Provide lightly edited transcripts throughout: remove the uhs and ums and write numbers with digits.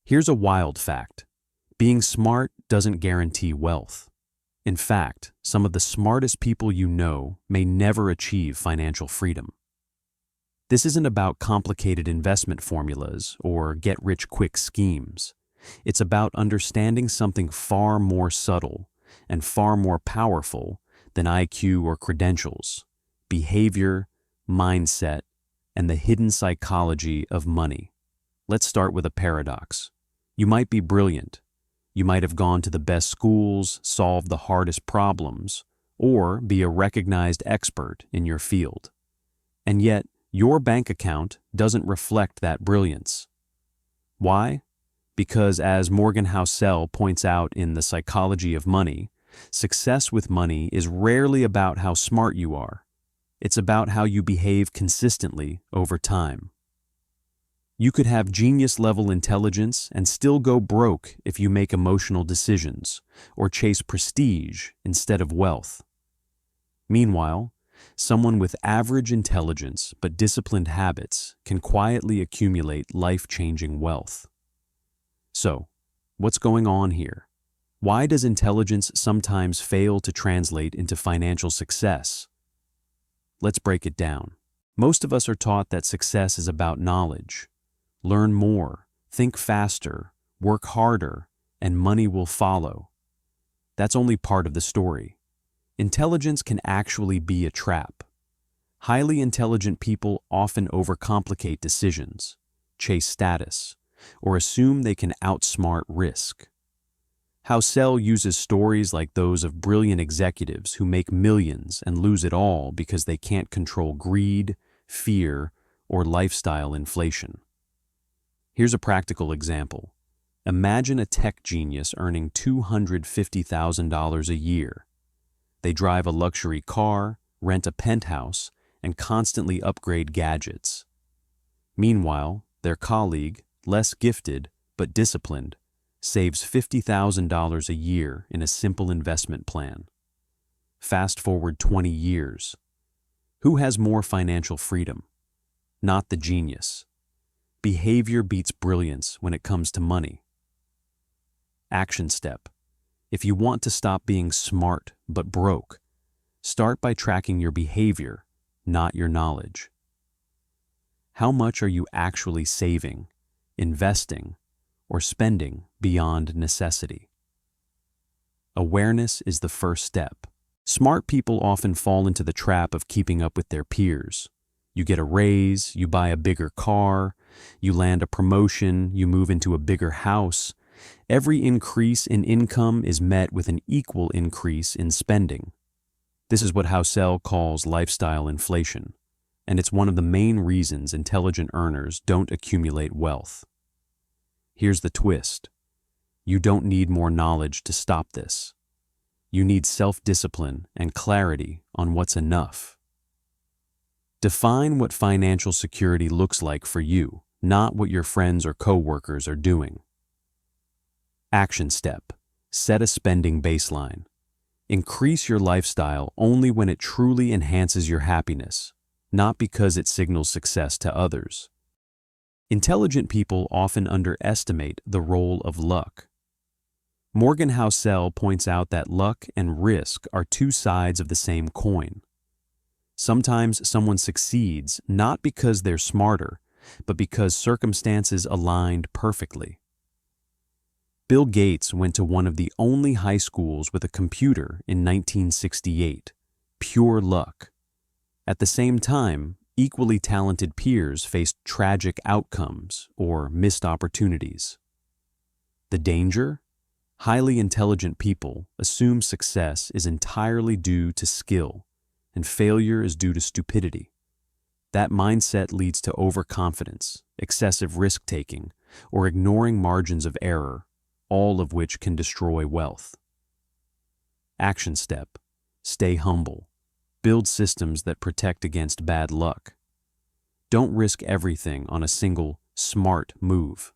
Here's a wild fact. Being smart doesn't guarantee wealth. In fact, some of the smartest people you know may never achieve financial freedom. This isn't about complicated investment formulas or get-rich-quick schemes. It's about understanding something far more subtle and far more powerful than IQ or credentials: behavior, mindset, and the hidden psychology of money. Let's start with a paradox. You might be brilliant. You might have gone to the best schools, solved the hardest problems, or be a recognized expert in your field. And yet, your bank account doesn't reflect that brilliance. Why? Because, as Morgan Housel points out in The Psychology of Money, success with money is rarely about how smart you are. It's about how you behave consistently over time. You could have genius-level intelligence and still go broke if you make emotional decisions or chase prestige instead of wealth. Meanwhile, someone with average intelligence but disciplined habits can quietly accumulate life-changing wealth. So, what's going on here? Why does intelligence sometimes fail to translate into financial success? Let's break it down. Most of us are taught that success is about knowledge. Learn more, think faster, work harder, and money will follow. That's only part of the story. Intelligence can actually be a trap. Highly intelligent people often overcomplicate decisions, chase status, or assume they can outsmart risk. Housel uses stories like those of brilliant executives who make millions and lose it all because they can't control greed, fear, or lifestyle inflation. Here's a practical example. Imagine a tech genius earning $250,000 a year. They drive a luxury car, rent a penthouse, and constantly upgrade gadgets. Meanwhile, their colleague, less gifted but disciplined, saves $50,000 a year in a simple investment plan. Fast forward 20 years. Who has more financial freedom? Not the genius. Behavior beats brilliance when it comes to money. Action step. If you want to stop being smart but broke, start by tracking your behavior, not your knowledge. How much are you actually saving, investing, or spending beyond necessity? Awareness is the first step. Smart people often fall into the trap of keeping up with their peers. You get a raise, you buy a bigger car, you land a promotion, you move into a bigger house. Every increase in income is met with an equal increase in spending. This is what Housel calls lifestyle inflation, and it's one of the main reasons intelligent earners don't accumulate wealth. Here's the twist. You don't need more knowledge to stop this. You need self-discipline and clarity on what's enough. Define what financial security looks like for you, not what your friends or coworkers are doing. Action step. Set a spending baseline. Increase your lifestyle only when it truly enhances your happiness, not because it signals success to others. Intelligent people often underestimate the role of luck. Morgan Housel points out that luck and risk are two sides of the same coin. Sometimes someone succeeds not because they're smarter, but because circumstances aligned perfectly. Bill Gates went to one of the only high schools with a computer in 1968. Pure luck. At the same time, equally talented peers faced tragic outcomes or missed opportunities. The danger? Highly intelligent people assume success is entirely due to skill, and failure is due to stupidity. That mindset leads to overconfidence, excessive risk-taking, or ignoring margins of error, all of which can destroy wealth. Action step. Stay humble. Build systems that protect against bad luck. Don't risk everything on a single smart move.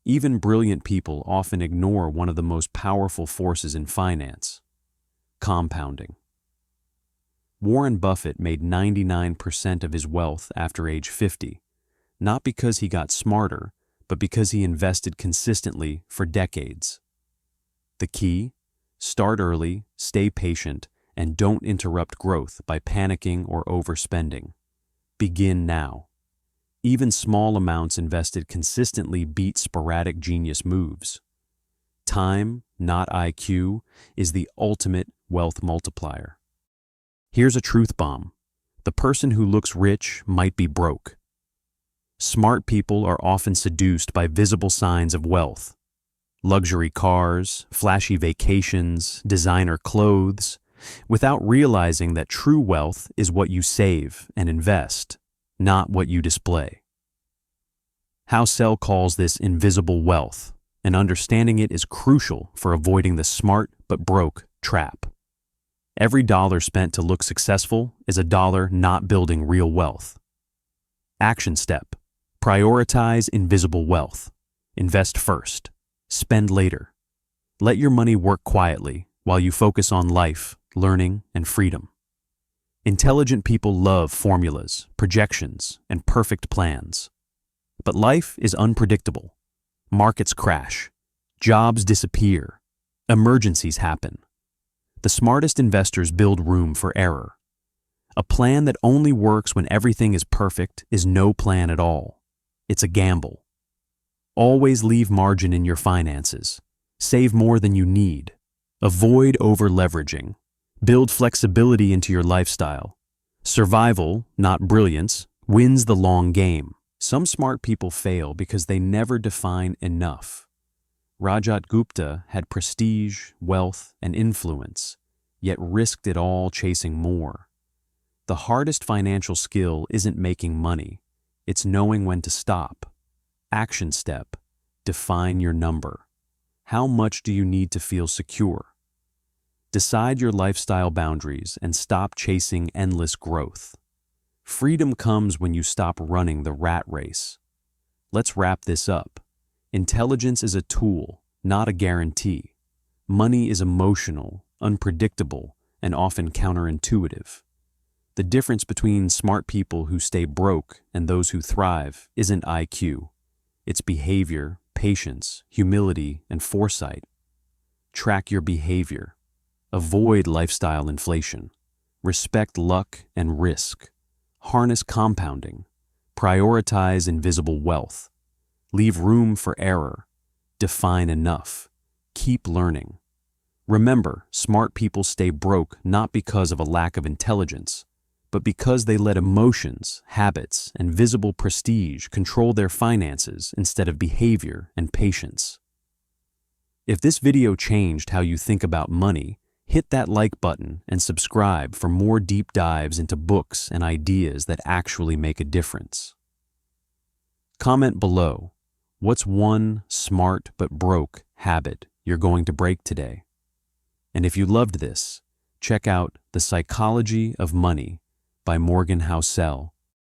Even brilliant people often ignore one of the most powerful forces in finance: compounding. Warren Buffett made 99% of his wealth after age 50, not because he got smarter, but because he invested consistently for decades. The key? Start early, stay patient, and don't interrupt growth by panicking or overspending. Begin now. Even small amounts invested consistently beat sporadic genius moves. Time, not IQ, is the ultimate wealth multiplier. Here's a truth bomb. The person who looks rich might be broke. Smart people are often seduced by visible signs of wealth. Luxury cars, flashy vacations, designer clothes, without realizing that true wealth is what you save and invest, not what you display. Housel calls this invisible wealth, and understanding it is crucial for avoiding the smart but broke trap. Every dollar spent to look successful is a dollar not building real wealth. Action step: prioritize invisible wealth. Invest first. Spend later. Let your money work quietly while you focus on life, learning, and freedom. Intelligent people love formulas, projections, and perfect plans. But life is unpredictable. Markets crash. Jobs disappear. Emergencies happen. The smartest investors build room for error. A plan that only works when everything is perfect is no plan at all. It's a gamble. Always leave margin in your finances. Save more than you need. Avoid over-leveraging. Build flexibility into your lifestyle. Survival, not brilliance, wins the long game. Some smart people fail because they never define enough. Rajat Gupta had prestige, wealth, and influence, yet risked it all chasing more. The hardest financial skill isn't making money. It's knowing when to stop. Action step: define your number. How much do you need to feel secure? Decide your lifestyle boundaries and stop chasing endless growth. Freedom comes when you stop running the rat race. Let's wrap this up. Intelligence is a tool, not a guarantee. Money is emotional, unpredictable, and often counterintuitive. The difference between smart people who stay broke and those who thrive isn't IQ. It's behavior, patience, humility, and foresight. Track your behavior. Avoid lifestyle inflation. Respect luck and risk. Harness compounding. Prioritize invisible wealth. Leave room for error. Define enough. Keep learning. Remember, smart people stay broke not because of a lack of intelligence, but because they let emotions, habits, and visible prestige control their finances instead of behavior and patience. If this video changed how you think about money, hit that like button and subscribe for more deep dives into books and ideas that actually make a difference. Comment below, what's one smart but broke habit you're going to break today? And if you loved this, check out The Psychology of Money by Morgan Housel